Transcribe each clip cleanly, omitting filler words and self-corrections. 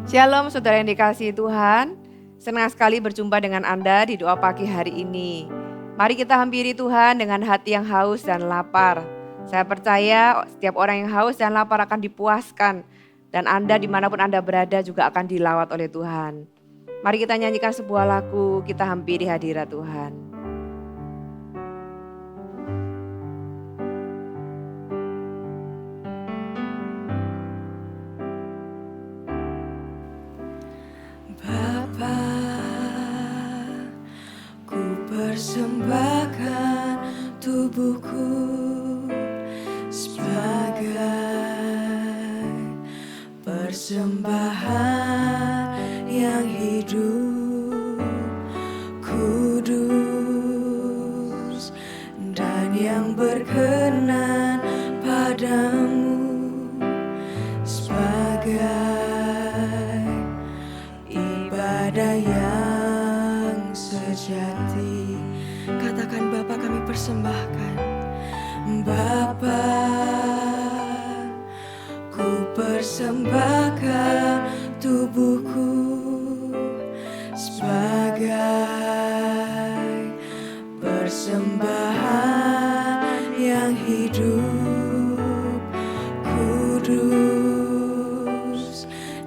Shalom saudara yang dikasihi Tuhan, senang sekali berjumpa dengan Anda di doa pagi hari ini. Mari kita hampiri Tuhan dengan hati yang haus dan lapar. Saya percaya setiap orang yang haus dan lapar akan dipuaskan. Dan Anda dimanapun Anda berada juga akan dilawat oleh Tuhan. Mari kita nyanyikan sebuah lagu, kita hampiri hadirat Tuhan. Persembahkan tubuhku sebagai persembahan yang hidup, kudus dan yang berkenan padamu, sebagai ibadah yang sejati. Katakan, Bapa, kami persembahkan. Bapa, ku persembahkan tubuhku sebagai persembahan yang hidup, kudus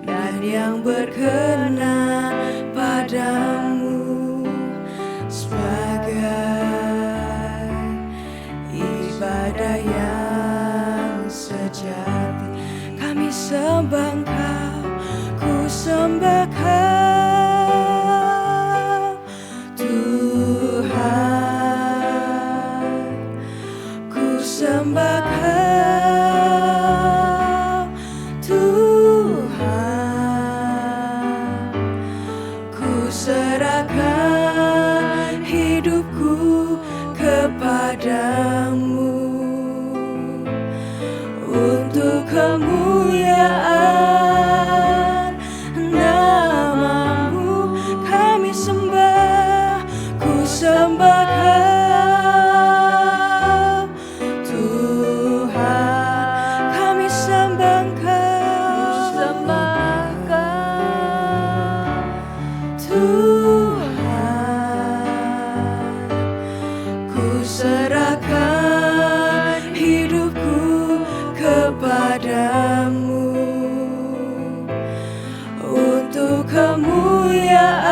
dan yang berkenan padamu, sebagai ibadah yang sejati. Kami sembah Engkau, ku sembah Kau, Tuhan. Ku sembah Kau, Tuhan. Ku serahkan hidupku kepadamu untuk kemuliaan nama-Mu. Kami sembah, ku sembah Kau, Tuhan. Kami sembah Kau, Tuhan. Ku serahkan hidupku kepadamu untuk kemuliaan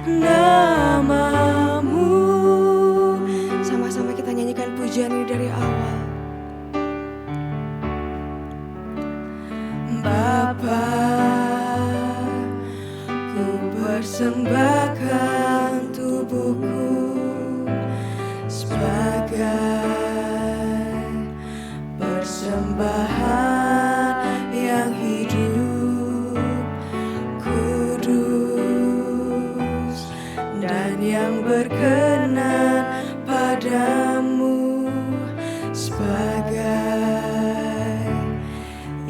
nama-Mu. Sama-sama kita nyanyikan pujian ini dari awal. Bapa, ku persembahkan tubuhku sebagai persembahan yang hidup, kudus dan yang berkenan padamu, sebagai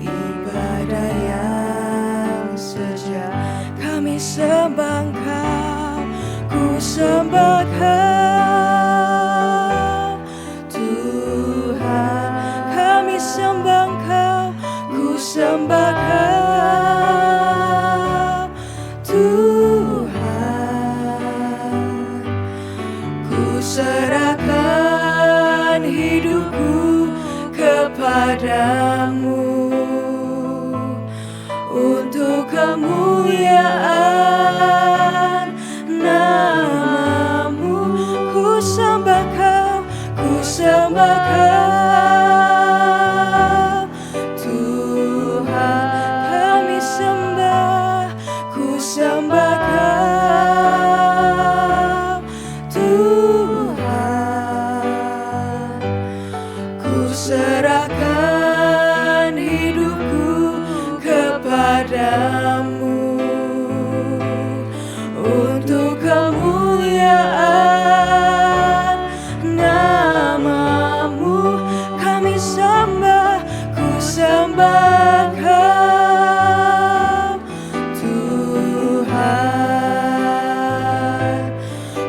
ibadah yang sejati. Kami sembah Engkau, ku sembah Kau, Tuhan. Kami sembah Engkau, ku sembah Kau, Tuhan. Ku serahkan hidupku kepadamu untuk kemuliaan nama-Mu. Ku sembah Kau, ku sembah Kau, Tuhan. Kami sembah, ku sembah Kau, Tuhan. Ku serahkan hidupku kepadamu untuk kemuliaan nama-Mu. Kami sembah, ku sembah Kau, Tuhan.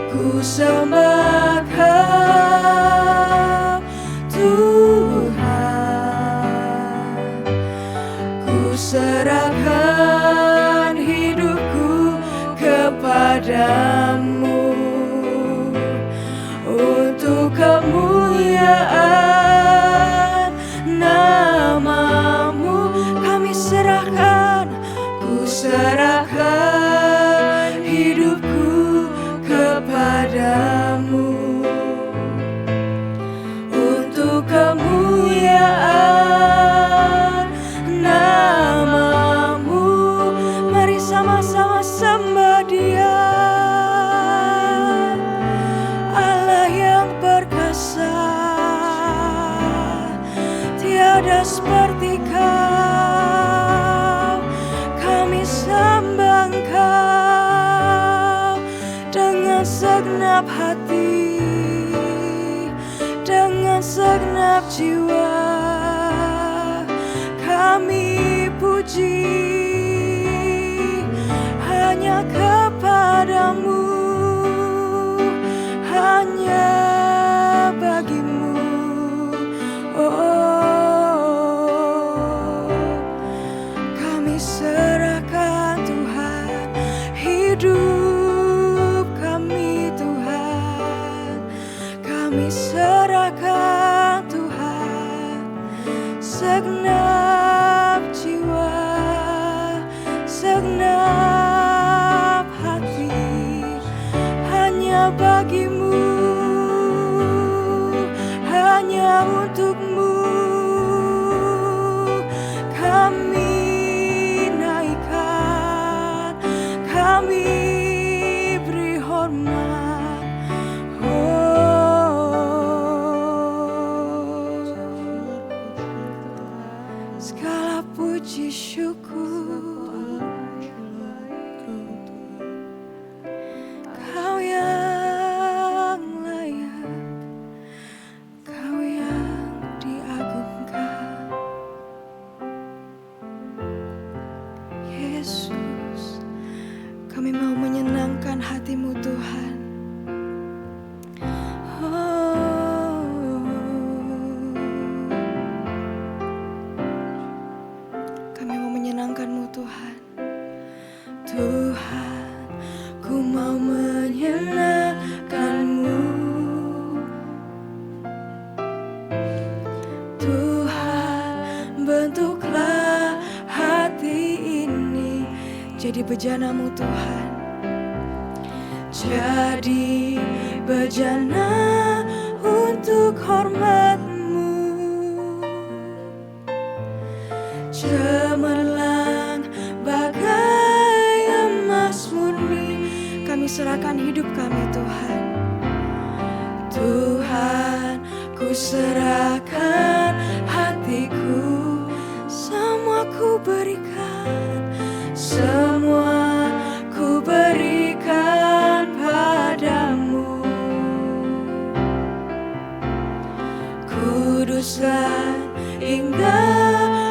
Ku sembah Kau, Tuhan. Ku serahkan serahkan hidupku kepadamu untuk kemuliaan namamu. Kami serahkan, ku serahkan hidupku kepadamu untuk kemuliaan namamu. Mari sama-sama sembah Dia, Allah yang perkasa, tiada seperti Kau. Kami sembah Engkau dengan segenap hati, dengan segenap jiwa. Kami puji hanya kepadamu, hanya bagimu. Oh, kami serahkan Tuhan hidup kami, Tuhan. Kami serahkan Tuhan segenap jiwa, segenap hati, hanya bagimu, hanya untukmu. Kami naikkan, kami beri hormat. Segala puji syukur Kau yang layak, Kau yang diagungkan. Yesus, kami mau menyenangkan hati-Mu, Tuhan. Kami mau menyenangkan-Mu, Tuhan. Tuhan, ku mau menyenangkan-Mu. Tuhan, bentuklah hati ini jadi bejana-Mu, Tuhan. Jadi bejana untuk hormat-Mu, cemerlang bagai emas murni. Kami serahkan hidup kami, Tuhan. Tuhan, ku serahkan hatiku, semua ku berikan, semua ku berikan padamu. Kuduskan hingga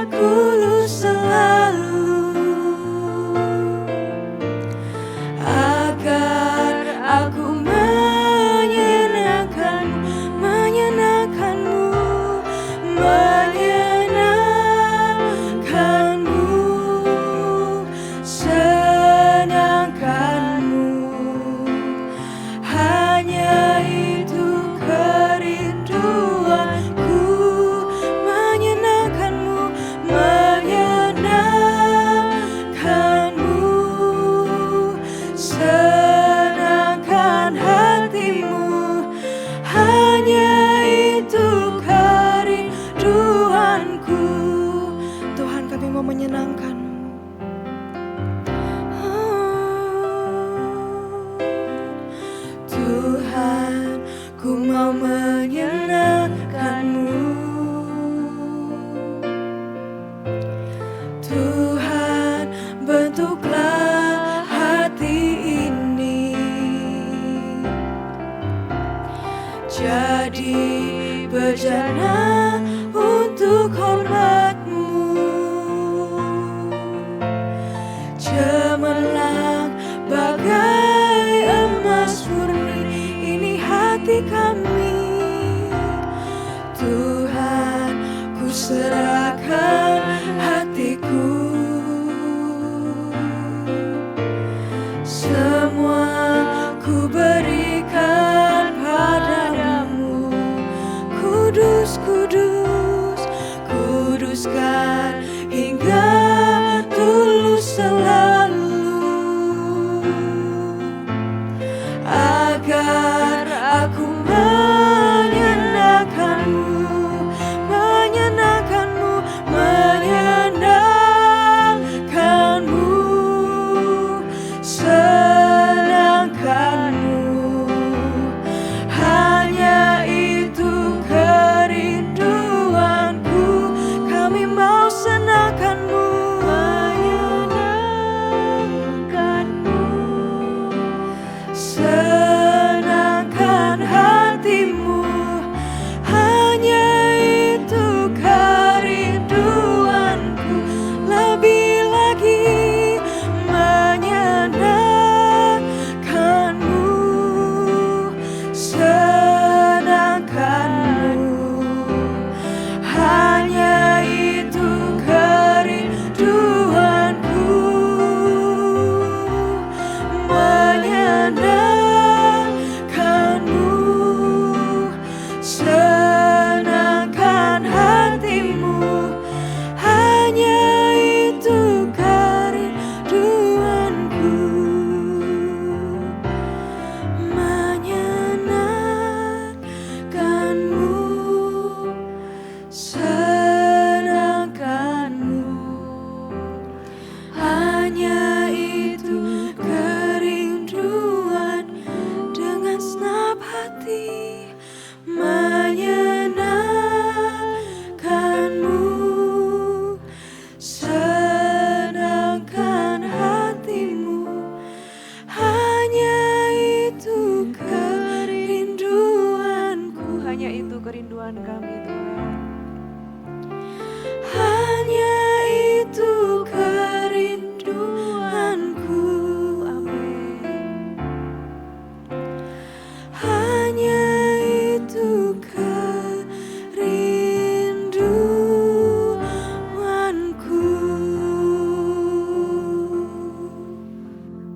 kulus selalu, agar aku menyenangkan-Mu, menyenangkan-Mu, menyenangkan-Mu, senangkan-Mu. Hanya itu kerinduanku, menyenangkan-Mu, menyenangkan-Mu, senangkan hati-Mu. Hanya itu kerinduanku. Tuhan, kami mau menyenangkan-Mu. Tuhan, ku mau menyenangkan-Mu. Tuhan, bentuklah hati ini jadi bejana untuk hormat-Mu, cemerlang bagai emas murni. Ini hati kami, Tuhan, ku serahkan hatiku. hanya itu kerinduan dengan senap hati menyenangkanmu, senangkan hatimu. Hanya itu kerinduanku, Hanya itu kerinduan kami Tuhan. hanya itu kerinduanku. Amin. Hanya itu kerinduanku.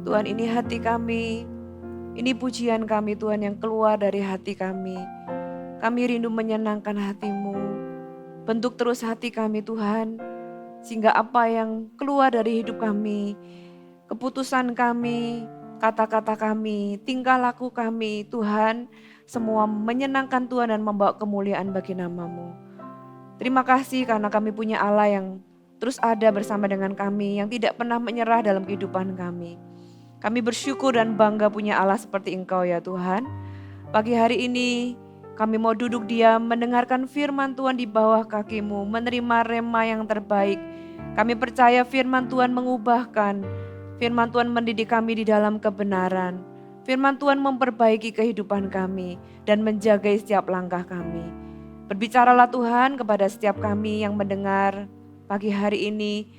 Tuhan, ini hati kami, ini pujian kami Tuhan yang keluar dari hati kami. Kami rindu menyenangkan hati-Mu. Bentuk terus hati kami Tuhan, sehingga apa yang keluar dari hidup kami, keputusan kami, kata-kata kami, tingkah laku kami Tuhan, semua menyenangkan Tuhan dan membawa kemuliaan bagi nama-Mu. Terima kasih karena kami punya Allah yang terus ada bersama dengan kami, yang tidak pernah menyerah dalam kehidupan kami. Kami bersyukur dan bangga punya Allah seperti Engkau ya Tuhan. Pagi hari ini kami mau duduk diam mendengarkan firman Tuhan di bawah kaki-Mu, menerima rema yang terbaik. Kami percaya firman Tuhan mengubahkan, firman Tuhan mendidik kami di dalam kebenaran. Firman Tuhan memperbaiki kehidupan kami dan menjaga setiap langkah kami. Berbicaralah Tuhan kepada setiap kami yang mendengar pagi hari ini,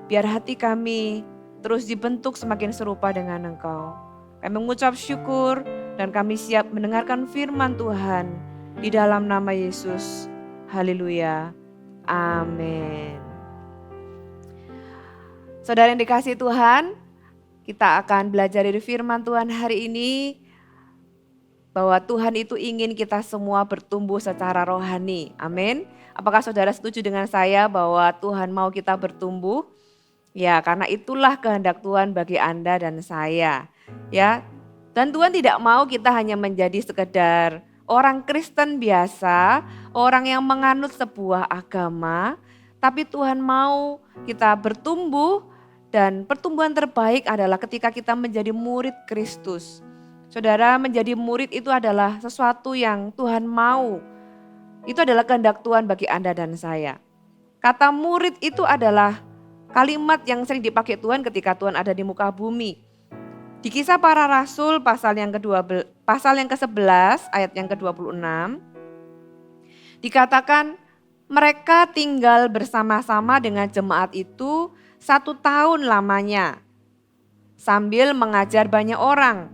biar hati kami terus dibentuk semakin serupa dengan Engkau. Kami mengucap syukur dan kami siap mendengarkan firman Tuhan di dalam nama Yesus. Haleluya. Amin. Saudara yang dikasihi Tuhan, kita akan belajar dari firman Tuhan hari ini bahwa Tuhan itu ingin kita semua bertumbuh secara rohani. Amin. Apakah saudara setuju dengan saya bahwa Tuhan mau kita bertumbuh? Ya, karena itulah kehendak Tuhan bagi Anda dan saya. Ya, dan Tuhan tidak mau kita hanya menjadi sekedar orang Kristen biasa, orang yang menganut sebuah agama, tapi Tuhan mau kita bertumbuh dan pertumbuhan terbaik adalah ketika kita menjadi murid Kristus. Saudara, menjadi murid itu adalah sesuatu yang Tuhan mau. Itu adalah kehendak Tuhan bagi Anda dan saya. Kata murid itu adalah kalimat yang sering dipakai Tuhan ketika Tuhan ada di muka bumi. Di Kisah Para Rasul pasal yang ke-11 ayat yang ke-26 dikatakan mereka tinggal bersama-sama dengan jemaat itu 1 tahun lamanya sambil mengajar banyak orang.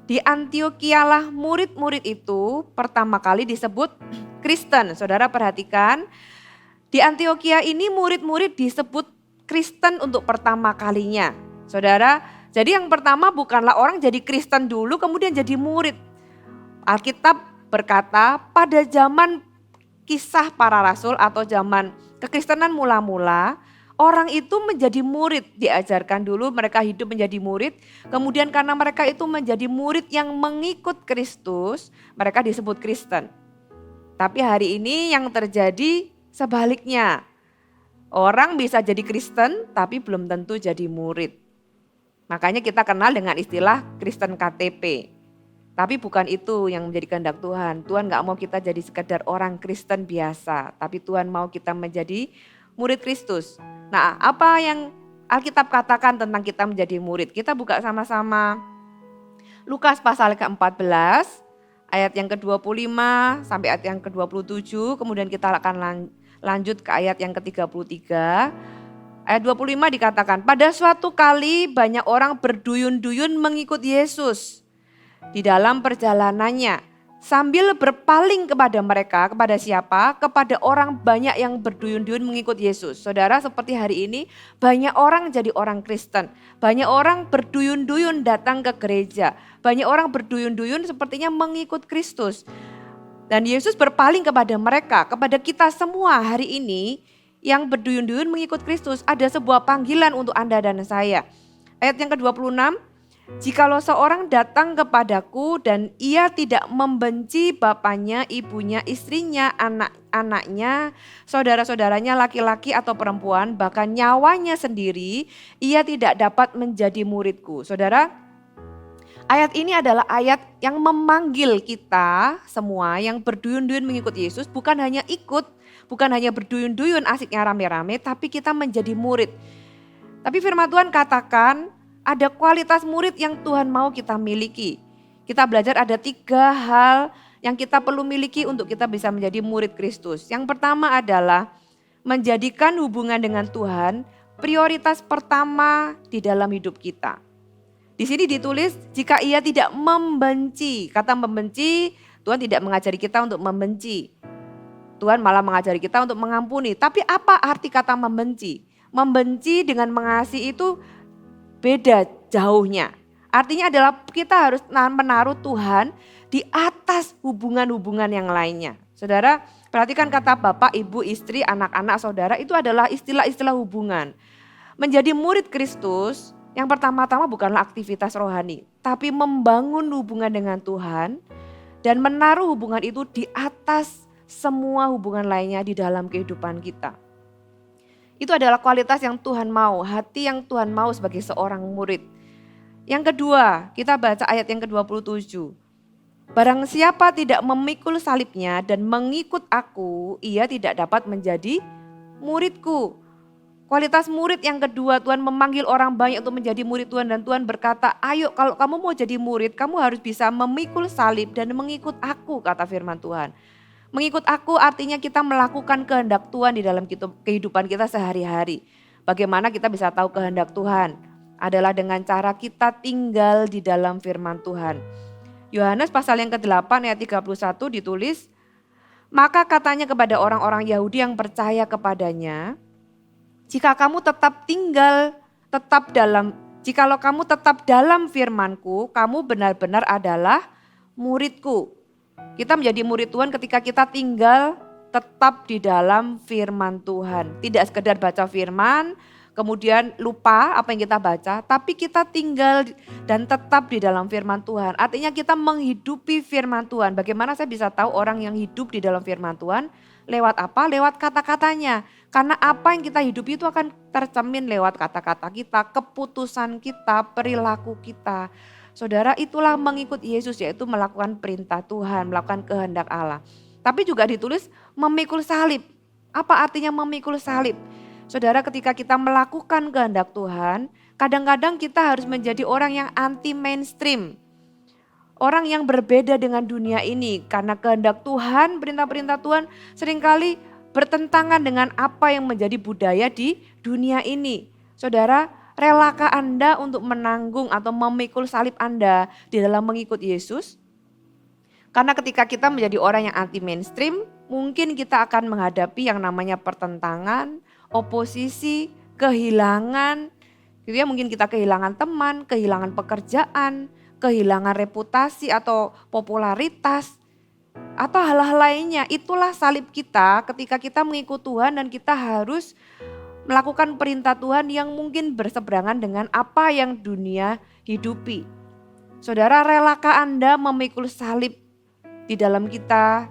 Di Antiochialah murid-murid itu pertama kali disebut Kristen. Saudara perhatikan, di Antiochia ini murid-murid disebut Kristen untuk pertama kalinya. Saudara, jadi yang pertama bukanlah orang jadi Kristen dulu kemudian jadi murid. Alkitab berkata pada zaman Kisah Para Rasul atau zaman kekristenan mula-mula, orang itu menjadi murid, diajarkan dulu mereka hidup menjadi murid. Kemudian karena mereka itu menjadi murid yang mengikut Kristus, mereka disebut Kristen. Tapi hari ini yang terjadi sebaliknya. Orang bisa jadi Kristen tapi belum tentu jadi murid. Makanya kita kenal dengan istilah Kristen KTP. Tapi bukan itu yang menjadi kehendak Tuhan. Tuhan gak mau kita jadi sekedar orang Kristen biasa. Tapi Tuhan mau kita menjadi murid Kristus. Nah, apa yang Alkitab katakan tentang kita menjadi murid? Kita buka sama-sama Lukas pasal ke-14 ayat yang ke-25 sampai ayat yang ke-27. Kemudian kita akan lanjut ke ayat yang ke-33. Ayat 25 dikatakan, pada suatu kali banyak orang berduyun-duyun mengikut Yesus. Di dalam perjalanannya sambil berpaling kepada mereka, kepada siapa? Kepada orang banyak yang berduyun-duyun mengikut Yesus. Saudara, seperti hari ini banyak orang jadi orang Kristen. Banyak orang berduyun-duyun datang ke gereja. Banyak orang berduyun-duyun sepertinya mengikut Kristus. Dan Yesus berpaling kepada mereka, kepada kita semua hari ini yang berduyun-duyun mengikut Kristus. Ada sebuah panggilan untuk Anda dan saya. Ayat yang ke-26, Jikalau seorang datang kepadaku dan ia tidak membenci bapaknya, ibunya, istrinya, anak-anaknya, saudara-saudaranya laki-laki atau perempuan, bahkan nyawanya sendiri, ia tidak dapat menjadi muridku. Saudara, ayat ini adalah ayat yang memanggil kita semua yang berduyun-duyun mengikut Yesus, bukan hanya ikut, bukan hanya berduyun-duyun asiknya rame-rame, tapi kita menjadi murid. Tapi firman Tuhan katakan ada kualitas murid yang Tuhan mau kita miliki. Kita belajar ada 3 hal yang kita perlu miliki untuk kita bisa menjadi murid Kristus. Yang pertama adalah menjadikan hubungan dengan Tuhan prioritas pertama di dalam hidup kita. Di sini ditulis jika ia tidak membenci. Kata membenci, Tuhan tidak mengajari kita untuk membenci. Tuhan malah mengajari kita untuk mengampuni. Tapi apa arti kata membenci? Membenci dengan mengasihi itu beda jauhnya. Artinya adalah kita harus menaruh Tuhan di atas hubungan-hubungan yang lainnya. Saudara, perhatikan kata bapak, ibu, istri, anak-anak, saudara itu adalah istilah-istilah hubungan. Menjadi murid Kristus yang pertama-tama bukanlah aktivitas rohani, tapi membangun hubungan dengan Tuhan dan menaruh hubungan itu di atas semua hubungan lainnya di dalam kehidupan kita. Itu adalah kualitas yang Tuhan mau, hati yang Tuhan mau sebagai seorang murid. Yang kedua, kita baca ayat yang ke-27. Barang siapa tidak memikul salibnya dan mengikut aku, ia tidak dapat menjadi muridku. Kualitas murid yang kedua, Tuhan memanggil orang banyak untuk menjadi murid Tuhan dan Tuhan berkata, ayo kalau kamu mau jadi murid, kamu harus bisa memikul salib dan mengikut aku, kata firman Tuhan. Mengikut aku artinya kita melakukan kehendak Tuhan di dalam kehidupan kita sehari-hari. Bagaimana kita bisa tahu kehendak Tuhan? Adalah dengan cara kita tinggal di dalam firman Tuhan. Yohanes pasal yang ke-8 ayat 31 ditulis, maka katanya kepada orang-orang Yahudi yang percaya kepadanya, jikalau kamu tetap dalam firman-Ku, kamu benar-benar adalah murid-Ku. Kita menjadi murid Tuhan ketika kita tinggal tetap di dalam firman Tuhan. Tidak sekedar baca firman, kemudian lupa apa yang kita baca, tapi kita tinggal dan tetap di dalam firman Tuhan. Artinya kita menghidupi firman Tuhan. Bagaimana saya bisa tahu orang yang hidup di dalam firman Tuhan? Lewat apa? Lewat kata-katanya. Karena apa yang kita hidupi itu akan tercermin lewat kata-kata kita, keputusan kita, perilaku kita. Saudara, itulah mengikut Yesus, yaitu melakukan perintah Tuhan, melakukan kehendak Allah. Tapi juga ditulis memikul salib. Apa artinya memikul salib? Saudara, ketika kita melakukan kehendak Tuhan, kadang-kadang kita harus menjadi orang yang anti mainstream. Orang yang berbeda dengan dunia ini. Karena kehendak Tuhan, perintah-perintah Tuhan seringkali bertentangan dengan apa yang menjadi budaya di dunia ini. Saudara, relakah Anda untuk menanggung atau memikul salib Anda di dalam mengikut Yesus? Karena ketika kita menjadi orang yang anti mainstream, mungkin kita akan menghadapi yang namanya pertentangan, oposisi, kehilangan. Gitu ya, mungkin kita kehilangan teman, kehilangan pekerjaan, kehilangan reputasi atau popularitas, atau hal-hal lainnya. Itulah salib kita ketika kita mengikut Tuhan dan kita harus melakukan perintah Tuhan yang mungkin berseberangan dengan apa yang dunia hidupi. Saudara, relakah Anda memikul salib di dalam kita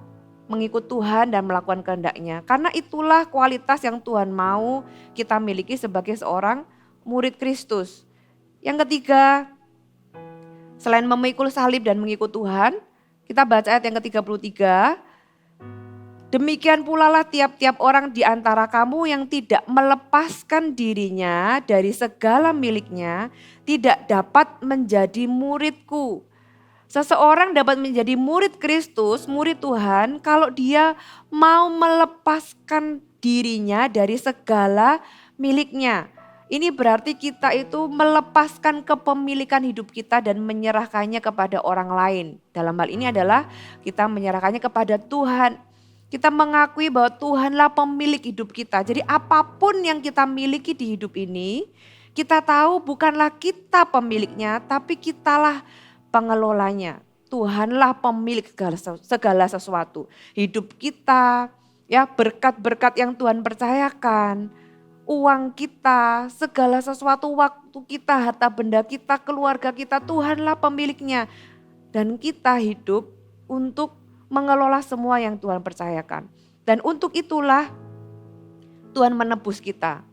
mengikut Tuhan dan melakukan kehendak-Nya? Karena itulah kualitas yang Tuhan mau kita miliki sebagai seorang murid Kristus. Yang ketiga, selain memikul salib dan mengikut Tuhan, kita baca ayat yang ke-33. Demikian pula lah tiap-tiap orang di antara kamu yang tidak melepaskan dirinya dari segala miliknya tidak dapat menjadi muridku. Seseorang dapat menjadi murid Kristus, murid Tuhan kalau dia mau melepaskan dirinya dari segala miliknya. Ini berarti kita itu melepaskan kepemilikan hidup kita dan menyerahkannya kepada orang lain. Dalam hal ini adalah kita menyerahkannya kepada Tuhan. Kita mengakui bahwa Tuhanlah pemilik hidup kita. Jadi apapun yang kita miliki di hidup ini, kita tahu bukanlah kita pemiliknya, tapi kitalah pengelolanya. Tuhanlah pemilik segala sesuatu. Hidup kita, ya berkat-berkat yang Tuhan percayakan, uang kita, segala sesuatu, waktu kita, harta benda kita, keluarga kita, Tuhanlah pemiliknya. Dan kita hidup untuk mengelola semua yang Tuhan percayakan. Dan untuk itulah Tuhan menebus kita.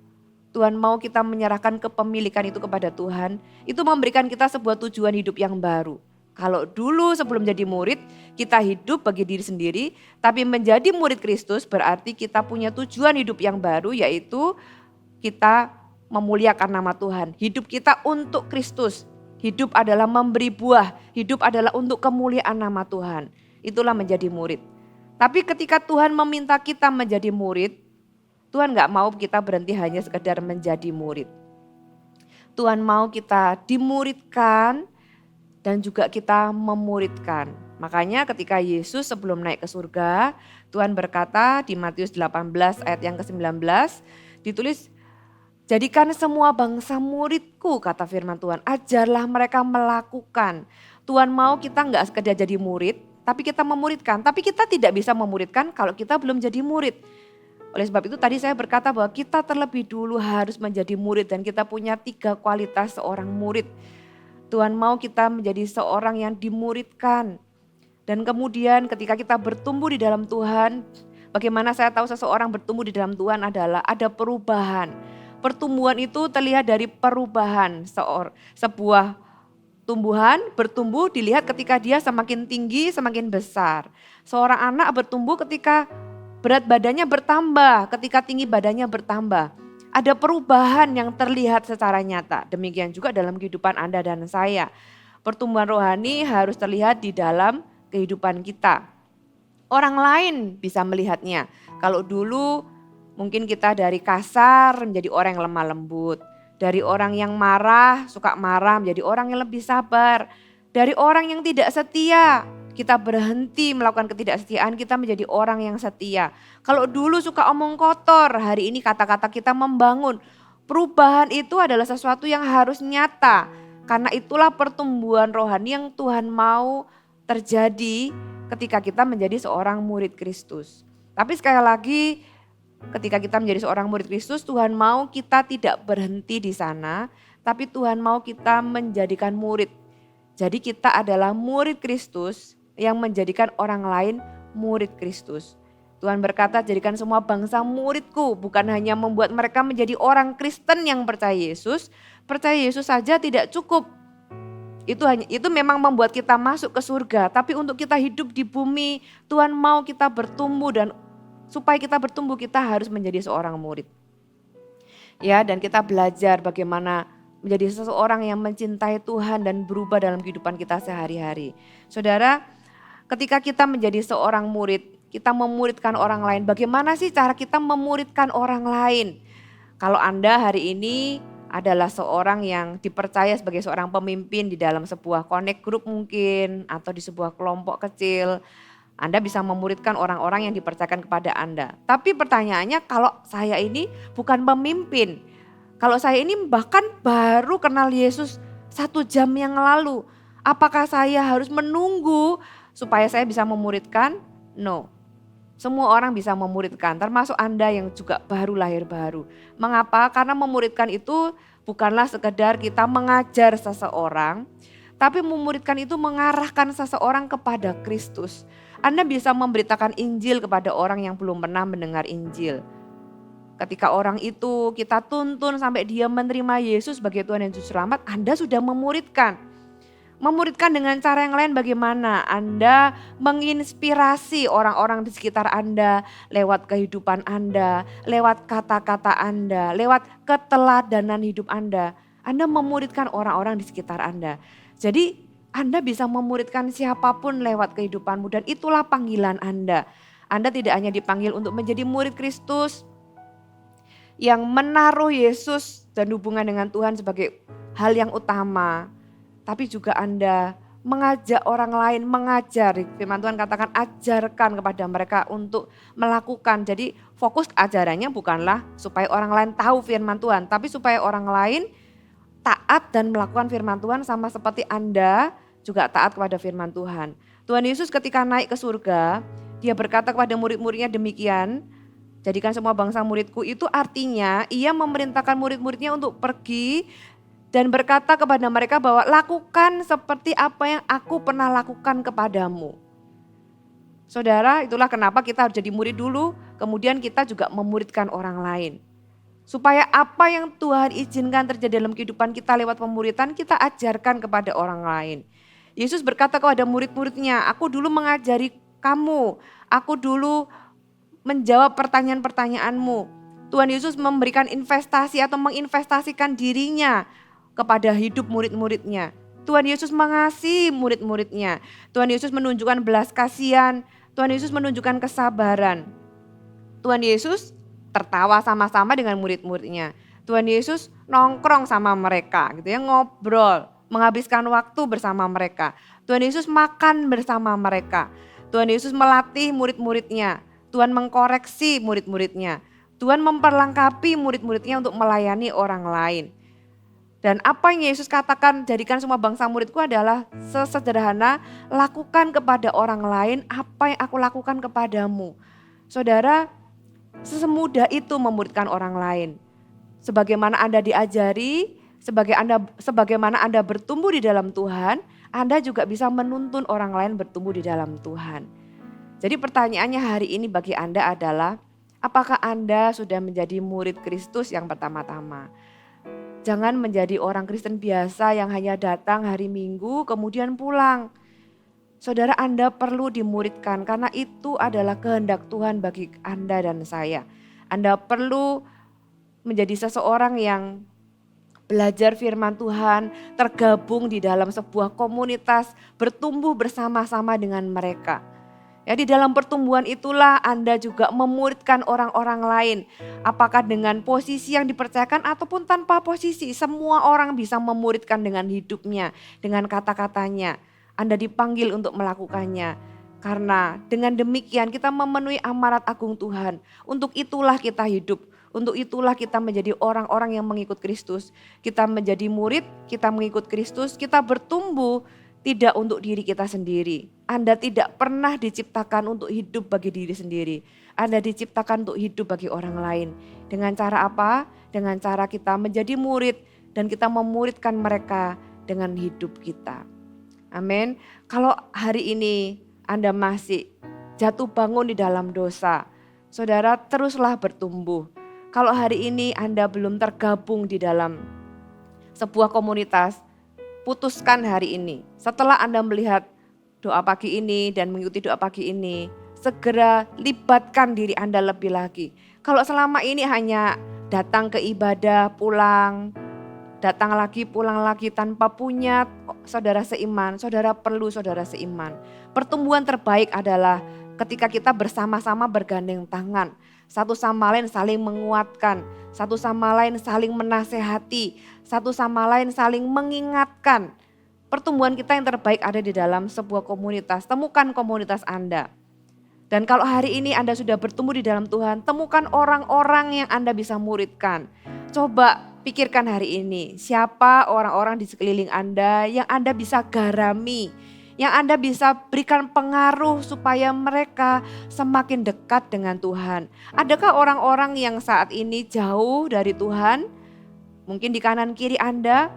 Tuhan mau kita menyerahkan kepemilikan itu kepada Tuhan. Itu memberikan kita sebuah tujuan hidup yang baru. Kalau dulu sebelum jadi murid, kita hidup bagi diri sendiri. Tapi menjadi murid Kristus berarti kita punya tujuan hidup yang baru, yaitu kita memuliakan nama Tuhan. Hidup kita untuk Kristus. Hidup adalah memberi buah. Hidup adalah untuk kemuliaan nama Tuhan. Itulah menjadi murid. Tapi ketika Tuhan meminta kita menjadi murid, Tuhan gak mau kita berhenti hanya sekedar menjadi murid. Tuhan mau kita dimuridkan dan juga kita memuridkan. Makanya ketika Yesus sebelum naik ke surga, Tuhan berkata di Matius 18 ayat yang ke-19, ditulis, "Jadikan semua bangsa muridku," kata firman Tuhan. Ajarlah mereka melakukan. Tuhan mau kita gak sekedar jadi murid, tapi kita memuridkan. Tapi kita tidak bisa memuridkan kalau kita belum jadi murid. Oleh sebab itu tadi saya berkata bahwa kita terlebih dulu harus menjadi murid. Dan kita punya 3 kualitas seorang murid. Tuhan mau kita menjadi seorang yang dimuridkan. Dan kemudian ketika kita bertumbuh di dalam Tuhan, bagaimana saya tahu seseorang bertumbuh di dalam Tuhan adalah ada perubahan. Pertumbuhan itu terlihat dari perubahan sebuah tumbuhan bertumbuh dilihat ketika dia semakin tinggi, semakin besar. Seorang anak bertumbuh ketika berat badannya bertambah, ketika tinggi badannya bertambah. Ada perubahan yang terlihat secara nyata. Demikian juga dalam kehidupan Anda dan saya. Pertumbuhan rohani harus terlihat di dalam kehidupan kita. Orang lain bisa melihatnya. Kalau dulu mungkin kita dari kasar menjadi orang yang lemah lembut. Dari orang yang marah, suka marah menjadi orang yang lebih sabar. Dari orang yang tidak setia, kita berhenti melakukan ketidaksetiaan, kita menjadi orang yang setia. Kalau dulu suka omong kotor, hari ini kata-kata kita membangun. Perubahan itu adalah sesuatu yang harus nyata. Karena itulah pertumbuhan rohani yang Tuhan mau terjadi ketika kita menjadi seorang murid Kristus. Tapi sekali lagi, ketika kita menjadi seorang murid Kristus, Tuhan mau kita tidak berhenti di sana, tapi Tuhan mau kita menjadikan murid. Jadi kita adalah murid Kristus yang menjadikan orang lain murid Kristus. Tuhan berkata, "Jadikan semua bangsa muridku," bukan hanya membuat mereka menjadi orang Kristen yang percaya Yesus saja tidak cukup. Itu memang membuat kita masuk ke surga, tapi untuk kita hidup di bumi, Tuhan mau kita bertumbuh, dan supaya kita bertumbuh kita harus menjadi seorang murid. Ya, dan kita belajar bagaimana menjadi seseorang yang mencintai Tuhan dan berubah dalam kehidupan kita sehari-hari. Saudara, ketika kita menjadi seorang murid, kita memuridkan orang lain. Bagaimana sih cara kita memuridkan orang lain? Kalau Anda hari ini adalah seorang yang dipercaya sebagai seorang pemimpin di dalam sebuah connect group mungkin, atau di sebuah kelompok kecil, Anda bisa memuridkan orang-orang yang dipercayakan kepada Anda. Tapi pertanyaannya, kalau saya ini bukan pemimpin, kalau saya ini bahkan baru kenal Yesus 1 jam yang lalu, apakah saya harus menunggu supaya saya bisa memuridkan? No. Semua orang bisa memuridkan, termasuk Anda yang juga baru lahir baru. Mengapa? Karena memuridkan itu bukanlah sekedar kita mengajar seseorang, tapi memuridkan itu mengarahkan seseorang kepada Kristus. Anda bisa memberitakan Injil kepada orang yang belum pernah mendengar Injil. Ketika orang itu kita tuntun sampai dia menerima Yesus sebagai Tuhan dan Juru Selamat, Anda sudah memuridkan. Memuridkan dengan cara yang lain bagaimana? Anda menginspirasi orang-orang di sekitar Anda lewat kehidupan Anda, lewat kata-kata Anda, lewat keteladanan hidup Anda. Anda memuridkan orang-orang di sekitar Anda. Jadi Anda bisa memuridkan siapapun lewat kehidupanmu, dan itulah panggilan Anda. Anda tidak hanya dipanggil untuk menjadi murid Kristus yang menaruh Yesus dan hubungan dengan Tuhan sebagai hal yang utama, tapi juga Anda mengajak orang lain, mengajar. Firman Tuhan katakan ajarkan kepada mereka untuk melakukan. Jadi fokus ajarannya bukanlah supaya orang lain tahu firman Tuhan, tapi supaya orang lain taat dan melakukan firman Tuhan sama seperti Anda juga taat kepada firman Tuhan. Tuhan Yesus ketika naik ke surga, dia berkata kepada murid-muridnya demikian. Jadikan semua bangsa muridku itu artinya ia memerintahkan murid-muridnya untuk pergi dan berkata kepada mereka bahwa lakukan seperti apa yang aku pernah lakukan kepadamu. Saudara, itulah kenapa kita harus jadi murid dulu, kemudian kita juga memuridkan orang lain. Supaya apa yang Tuhan izinkan terjadi dalam kehidupan kita lewat pemuridan, kita ajarkan kepada orang lain. Yesus berkata kepada murid-muridnya, aku dulu mengajari kamu, aku dulu menjawab pertanyaan-pertanyaanmu. Tuhan Yesus memberikan investasi atau menginvestasikan dirinya kepada hidup murid-muridnya. Tuhan Yesus mengasihi murid-muridnya. Tuhan Yesus menunjukkan belas kasihan. Tuhan Yesus menunjukkan kesabaran. Tuhan Yesus tertawa sama-sama dengan murid-muridnya. Tuhan Yesus nongkrong sama mereka, gitu ya, ngobrol, menghabiskan waktu bersama mereka. Tuhan Yesus makan bersama mereka. Tuhan Yesus melatih murid-muridnya. Tuhan mengkoreksi murid-muridnya. Tuhan memperlengkapi murid-muridnya untuk melayani orang lain. Dan apa yang Yesus katakan, jadikan semua bangsa muridku adalah sesederhana, lakukan kepada orang lain apa yang aku lakukan kepadamu. Saudara, sesemudah itu memuridkan orang lain. Sebagaimana Anda diajari, sebagaimana Anda bertumbuh di dalam Tuhan, Anda juga bisa menuntun orang lain bertumbuh di dalam Tuhan. Jadi pertanyaannya hari ini bagi Anda adalah, apakah Anda sudah menjadi murid Kristus yang pertama-tama? Jangan menjadi orang Kristen biasa yang hanya datang hari Minggu kemudian pulang. Saudara, Anda perlu dimuridkan karena itu adalah kehendak Tuhan bagi Anda dan saya. Anda perlu menjadi seseorang yang belajar firman Tuhan, tergabung di dalam sebuah komunitas, bertumbuh bersama-sama dengan mereka. Ya, di dalam pertumbuhan itulah Anda juga memuridkan orang-orang lain. Apakah dengan posisi yang dipercayakan ataupun tanpa posisi, semua orang bisa memuridkan dengan hidupnya, dengan kata-katanya. Anda dipanggil untuk melakukannya. Karena dengan demikian kita memenuhi amanat agung Tuhan. Untuk itulah kita hidup. Untuk itulah kita menjadi orang-orang yang mengikut Kristus. Kita menjadi murid, kita mengikut Kristus, kita bertumbuh tidak untuk diri kita sendiri. Anda tidak pernah diciptakan untuk hidup bagi diri sendiri. Anda diciptakan untuk hidup bagi orang lain. Dengan cara apa? Dengan cara kita menjadi murid dan kita memuridkan mereka dengan hidup kita. Amin. Kalau hari ini Anda masih jatuh bangun di dalam dosa, saudara teruslah bertumbuh. Kalau hari ini Anda belum tergabung di dalam sebuah komunitas, putuskan hari ini. Setelah Anda melihat doa pagi ini dan mengikuti doa pagi ini, segera libatkan diri Anda lebih lagi. Kalau selama ini hanya datang ke ibadah, pulang, datang lagi, pulang lagi tanpa punya saudara seiman, saudara perlu saudara seiman. Pertumbuhan terbaik adalah ketika kita bersama-sama bergandeng tangan. Satu sama lain saling menguatkan, satu sama lain saling menasehati, satu sama lain saling mengingatkan. Pertumbuhan kita yang terbaik ada di dalam sebuah komunitas. Temukan komunitas Anda. Dan kalau hari ini Anda sudah bertumbuh di dalam Tuhan, temukan orang-orang yang Anda bisa muridkan. Coba pikirkan hari ini, siapa orang-orang di sekeliling Anda yang Anda bisa garami, yang Anda bisa berikan pengaruh supaya mereka semakin dekat dengan Tuhan. Adakah orang-orang yang saat ini jauh dari Tuhan? Mungkin di kanan kiri Anda,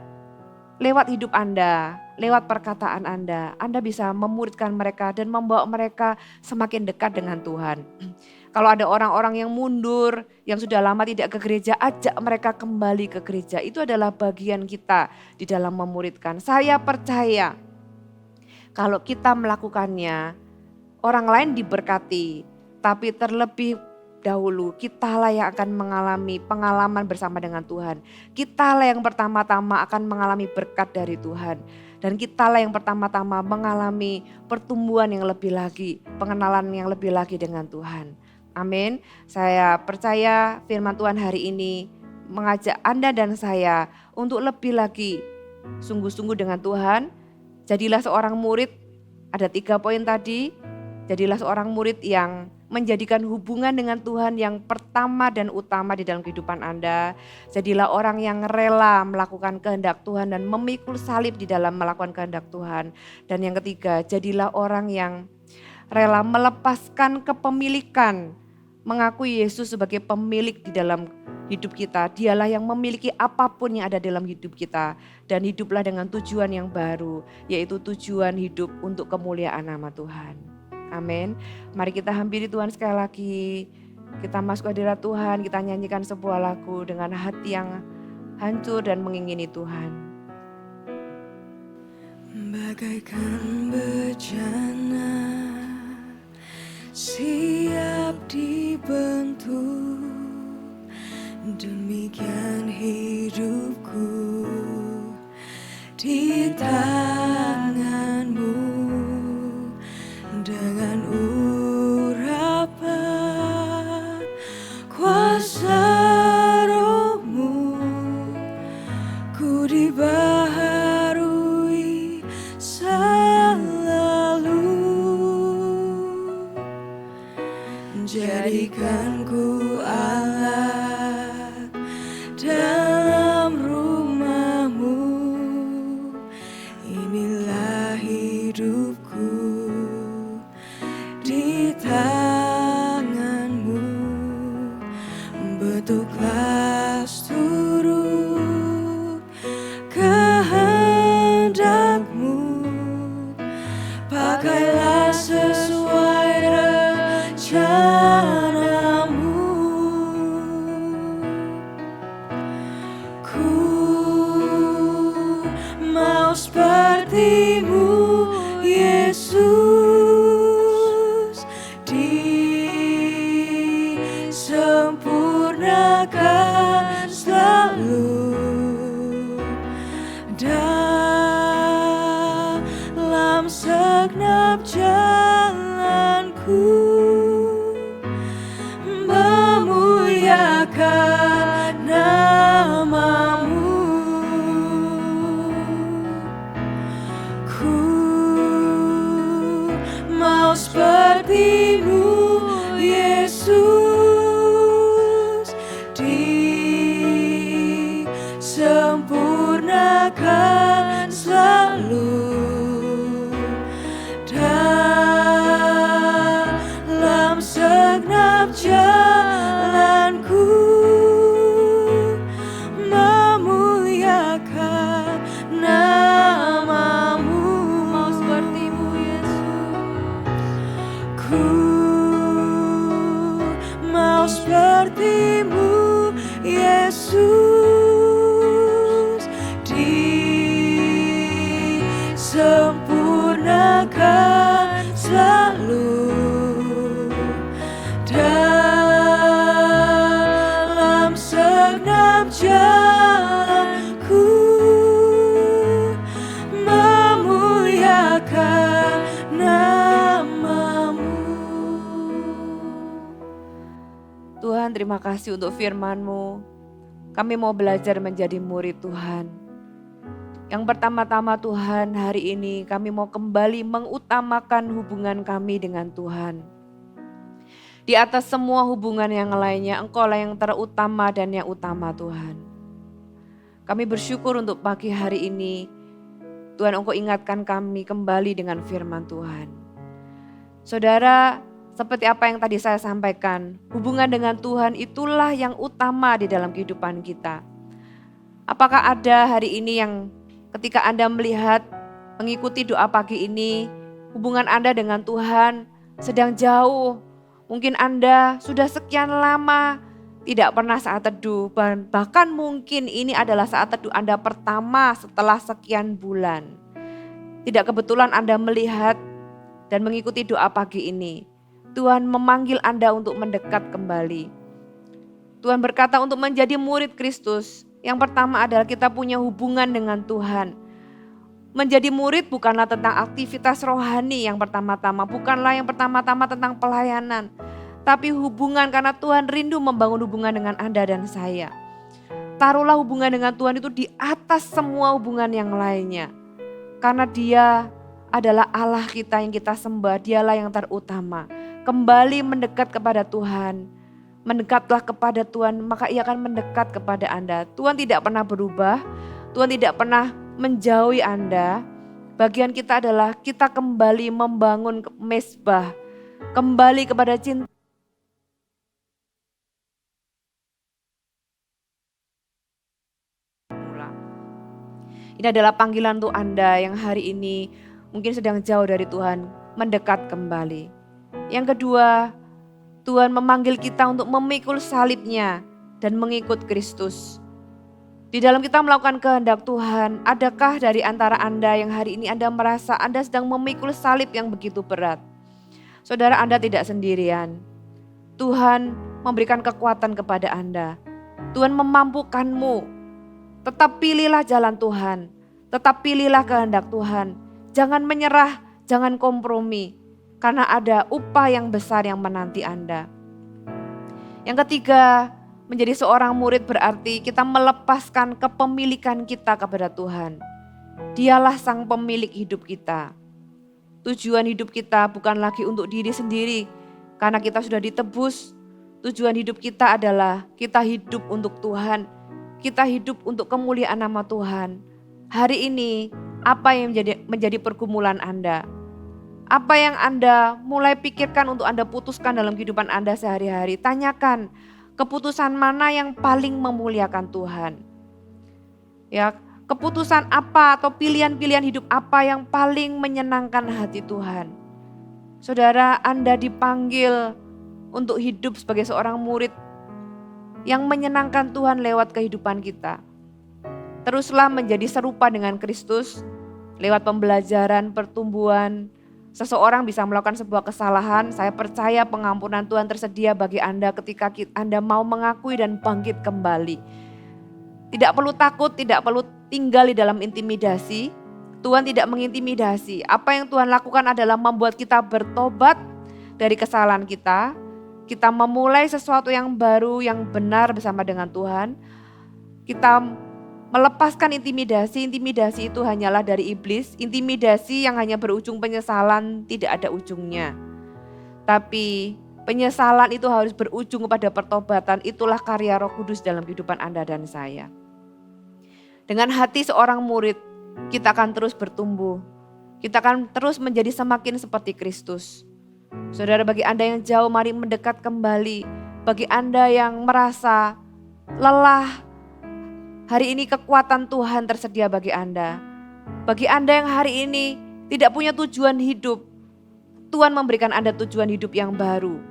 lewat hidup Anda, lewat perkataan Anda bisa memuridkan mereka dan membawa mereka semakin dekat dengan Tuhan. Kalau ada orang-orang yang mundur, yang sudah lama tidak ke gereja, ajak mereka kembali ke gereja. Itu adalah bagian kita di dalam memuridkan. Saya percaya kalau kita melakukannya, orang lain diberkati, tapi terlebih dahulu kitalah yang akan mengalami pengalaman bersama dengan Tuhan. Kitalah yang pertama-tama akan mengalami berkat dari Tuhan. Dan kitalah yang pertama-tama mengalami pertumbuhan yang lebih lagi, pengenalan yang lebih lagi dengan Tuhan. Amin. Saya percaya firman Tuhan hari ini mengajak Anda dan saya untuk lebih lagi sungguh-sungguh dengan Tuhan. Jadilah seorang murid, ada 3 poin tadi. Jadilah seorang murid yang menjadikan hubungan dengan Tuhan yang pertama dan utama di dalam kehidupan Anda. Jadilah orang yang rela melakukan kehendak Tuhan dan memikul salib di dalam melakukan kehendak Tuhan. Dan yang ketiga, jadilah orang yang rela melepaskan kepemilikan mengakui Yesus sebagai pemilik di dalam hidup kita. Dialah yang memiliki apapun yang ada dalam hidup kita. Dan hiduplah dengan tujuan yang baru, yaitu tujuan hidup untuk kemuliaan nama Tuhan. Amin. Mari kita hampiri Tuhan sekali lagi. Kita masuk ke hadirat Tuhan, kita nyanyikan sebuah lagu dengan hati yang hancur dan mengingini Tuhan. Bagaikan bejana siap dibentuk, demikian hidupku di tanganmu. Dengan urapan kuasa rohmu, ku dibaharui selalu. Jadikan ku alat dalam rumahmu, inilah hidupku di tanganmu. Bentuklah seluruh kehendakmu, pakailah sesuai rencanamu. Ku mau sepertimu, Yesus, disempurnakan selalu dalam segenap jalanku, memuliakan namamu. Ku mau sepertimu, Yesus, disempurnakan selalu dalam segenap jalanku, memuliakan namamu. Mau sepertimu, Yesus. Ku mau sepertimu, Yesus, disempurnakan selalu dalam segenap jalanku, memuliakan namamu. Tuhan, terima kasih untuk firman-Mu. Kami mau belajar menjadi murid Tuhan. Yang pertama-tama Tuhan, hari ini kami mau kembali mengutamakan hubungan kami dengan Tuhan. Di atas semua hubungan yang lainnya, Engkaulah yang terutama dan yang utama Tuhan. Kami bersyukur untuk pagi hari ini. Tuhan, Engkau ingatkan kami kembali dengan firman Tuhan. Saudara, seperti apa yang tadi saya sampaikan, hubungan dengan Tuhan itulah yang utama di dalam kehidupan kita. Apakah ada hari ini yang ketika Anda melihat, mengikuti doa pagi ini, hubungan Anda dengan Tuhan sedang jauh. Mungkin Anda sudah sekian lama tidak pernah saat teduh. Bahkan mungkin ini adalah saat teduh Anda pertama setelah sekian bulan. Tidak kebetulan Anda melihat dan mengikuti doa pagi ini. Tuhan memanggil Anda untuk mendekat kembali. Tuhan berkata untuk menjadi murid Kristus, yang pertama adalah kita punya hubungan dengan Tuhan. Menjadi murid bukanlah tentang aktivitas rohani yang pertama-tama, bukanlah yang pertama-tama tentang pelayanan. Tapi hubungan, karena Tuhan rindu membangun hubungan dengan Anda dan saya. Taruhlah hubungan dengan Tuhan itu di atas semua hubungan yang lainnya. Karena Dia adalah Allah kita yang kita sembah, Dialah yang terutama. Kembali mendekat kepada Tuhan. Mendekatlah kepada Tuhan, maka Ia akan mendekat kepada Anda. Tuhan tidak pernah berubah, Tuhan tidak pernah menjauhi Anda. Bagian kita adalah kita kembali membangun mezbah, kembali kepada cinta Ini adalah panggilan untuk Anda yang hari ini mungkin sedang jauh dari Tuhan, mendekat kembali. Yang kedua, Tuhan memanggil kita untuk memikul salibnya dan mengikut Kristus. Di dalam kita melakukan kehendak Tuhan, adakah dari antara Anda yang hari ini Anda merasa Anda sedang memikul salib yang begitu berat? Saudara, Anda tidak sendirian. Tuhan memberikan kekuatan kepada Anda. Tuhan memampukanmu. Tetap pilihlah jalan Tuhan. Tetap pilihlah kehendak Tuhan. Jangan menyerah, jangan kompromi. Karena ada upah yang besar yang menanti Anda. Yang ketiga, menjadi seorang murid berarti kita melepaskan kepemilikan kita kepada Tuhan. Dialah sang pemilik hidup kita. Tujuan hidup kita bukan lagi untuk diri sendiri, karena kita sudah ditebus. Tujuan hidup kita adalah kita hidup untuk Tuhan. Kita hidup untuk kemuliaan nama Tuhan. Hari ini, apa yang menjadi pergumulan Anda? Apa yang Anda mulai pikirkan untuk Anda putuskan dalam kehidupan Anda sehari-hari? Tanyakan, keputusan mana yang paling memuliakan Tuhan? Ya, keputusan apa atau pilihan-pilihan hidup apa yang paling menyenangkan hati Tuhan? Saudara, Anda dipanggil untuk hidup sebagai seorang murid yang menyenangkan Tuhan lewat kehidupan kita. Teruslah menjadi serupa dengan Kristus lewat pembelajaran, pertumbuhan. Seseorang bisa melakukan sebuah kesalahan, saya percaya pengampunan Tuhan tersedia bagi Anda ketika Anda mau mengakui dan bangkit kembali. Tidak perlu takut, tidak perlu tinggal di dalam intimidasi. Tuhan tidak mengintimidasi. Apa yang Tuhan lakukan adalah membuat kita bertobat dari kesalahan kita. Kita memulai sesuatu yang baru, yang benar bersama dengan Tuhan. Kita melepaskan intimidasi. Intimidasi itu hanyalah dari iblis. Intimidasi yang hanya berujung penyesalan, tidak ada ujungnya. Tapi penyesalan itu harus berujung kepada pertobatan. Itulah karya Roh Kudus dalam kehidupan Anda dan saya. Dengan hati seorang murid, kita akan terus bertumbuh. Kita akan terus menjadi semakin seperti Kristus. Saudara, bagi Anda yang jauh, mari mendekat kembali. Bagi Anda yang merasa lelah, hari ini kekuatan Tuhan tersedia bagi Anda. Bagi Anda yang hari ini tidak punya tujuan hidup, Tuhan memberikan Anda tujuan hidup yang baru.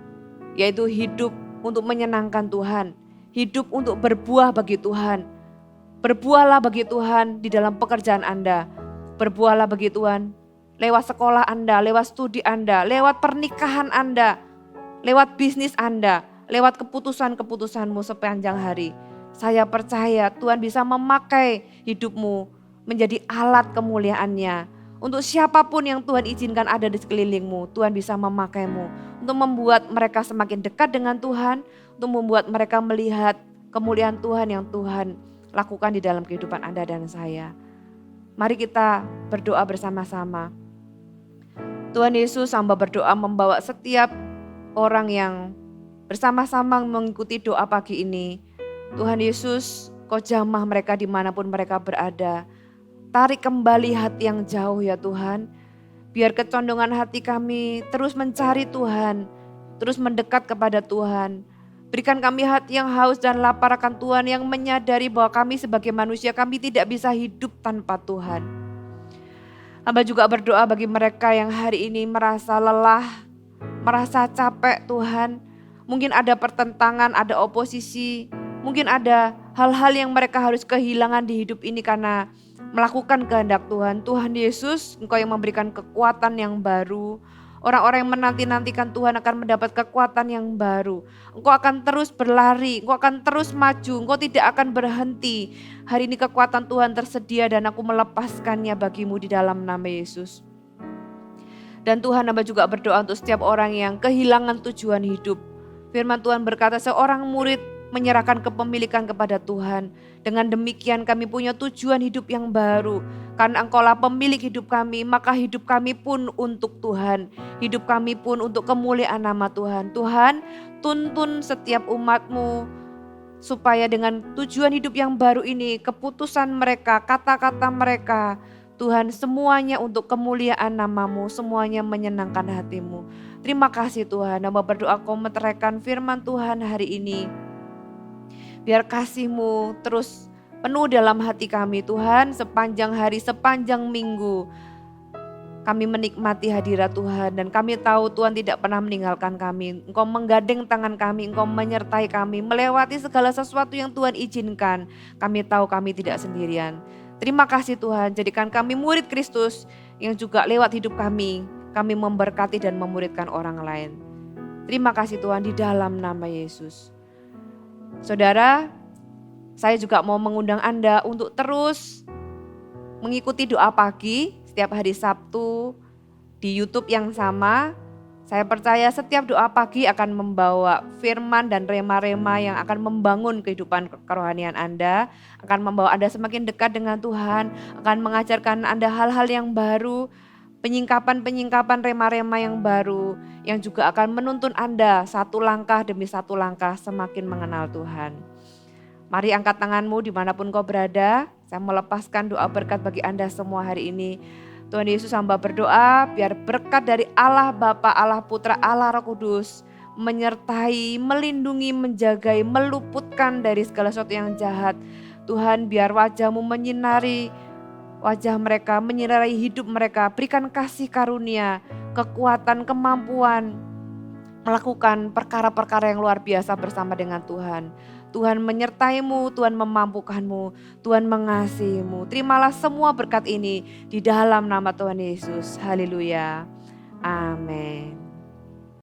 Yaitu hidup untuk menyenangkan Tuhan. Hidup untuk berbuah bagi Tuhan. Berbuahlah bagi Tuhan di dalam pekerjaan Anda. Berbuahlah bagi Tuhan lewat sekolah Anda, lewat studi Anda, lewat pernikahan Anda, lewat bisnis Anda, lewat keputusan-keputusanmu sepanjang hari. Saya percaya Tuhan bisa memakai hidupmu menjadi alat kemuliaan-Nya. Untuk siapapun yang Tuhan izinkan ada di sekelilingmu, Tuhan bisa memakaimu untuk membuat mereka semakin dekat dengan Tuhan, untuk membuat mereka melihat kemuliaan Tuhan yang Tuhan lakukan di dalam kehidupan Anda dan saya. Mari kita berdoa bersama-sama. Tuhan Yesus, hamba berdoa membawa setiap orang yang bersama-sama mengikuti doa pagi ini. Tuhan Yesus, Kau jamah mereka dimanapun mereka berada. Tarik kembali hati yang jauh ya Tuhan. Biar kecondongan hati kami terus mencari Tuhan, terus mendekat kepada Tuhan. Berikan kami hati yang haus dan lapar akan Tuhan, yang menyadari bahwa kami sebagai manusia kami tidak bisa hidup tanpa Tuhan. Hamba juga berdoa bagi mereka yang hari ini merasa lelah, merasa capek Tuhan. Mungkin ada pertentangan, ada oposisi, mungkin ada hal-hal yang mereka harus kehilangan di hidup ini karena melakukan kehendak Tuhan. Tuhan Yesus, Engkau yang memberikan kekuatan yang baru. Orang-orang yang menanti-nantikan Tuhan akan mendapat kekuatan yang baru. Engkau akan terus berlari, Engkau akan terus maju, Engkau tidak akan berhenti. Hari ini kekuatan Tuhan tersedia dan aku melepaskannya bagimu di dalam nama Yesus. Dan Tuhan, hamba juga berdoa untuk setiap orang yang kehilangan tujuan hidup. Firman Tuhan berkata, seorang murid menyerahkan kepemilikan kepada Tuhan. Dengan demikian kami punya tujuan hidup yang baru. Karena Engkaulah pemilik hidup kami, maka hidup kami pun untuk Tuhan. Hidup kami pun untuk kemuliaan nama Tuhan. Tuhan, tuntun setiap umat-Mu supaya dengan tujuan hidup yang baru ini, keputusan mereka, kata-kata mereka, Tuhan, semuanya untuk kemuliaan nama-Mu, semuanya menyenangkan hati-Mu. Terima kasih Tuhan, hamba berdoa Kau meteraikan firman Tuhan hari ini. Biar kasih-Mu terus penuh dalam hati kami Tuhan, sepanjang hari, sepanjang minggu. Kami menikmati hadirat Tuhan dan kami tahu Tuhan tidak pernah meninggalkan kami. Engkau menggandeng tangan kami, Engkau menyertai kami, melewati segala sesuatu yang Tuhan izinkan. Kami tahu kami tidak sendirian. Terima kasih Tuhan, jadikan kami murid Kristus yang juga lewat hidup kami memberkati dan memuridkan orang lain. Terima kasih Tuhan di dalam nama Yesus. Saudara, saya juga mau mengundang Anda untuk terus mengikuti doa pagi setiap hari Sabtu di YouTube yang sama. Saya percaya setiap doa pagi akan membawa firman dan rema-rema yang akan membangun kehidupan kerohanian Anda, akan membawa Anda semakin dekat dengan Tuhan, akan mengajarkan Anda hal-hal yang baru, penyingkapan-penyingkapan rema-rema yang baru, yang juga akan menuntun Anda satu langkah demi satu langkah semakin mengenal Tuhan. Mari angkat tanganmu dimanapun kau berada. Saya melepaskan doa berkat bagi Anda semua hari ini. Tuhan Yesus, hamba berdoa biar berkat dari Allah Bapa, Allah Putra, Allah Roh Kudus menyertai, melindungi, menjagai, meluputkan dari segala sesuatu yang jahat. Tuhan, biar wajah-Mu menyinari wajah mereka, menyinari hidup mereka. Berikan kasih karunia, kekuatan, kemampuan melakukan perkara-perkara yang luar biasa bersama dengan Tuhan. Tuhan menyertai-Mu, Tuhan memampukan-Mu, Tuhan mengasihi-Mu. Terimalah semua berkat ini di dalam nama Tuhan Yesus. Haleluya. Amin.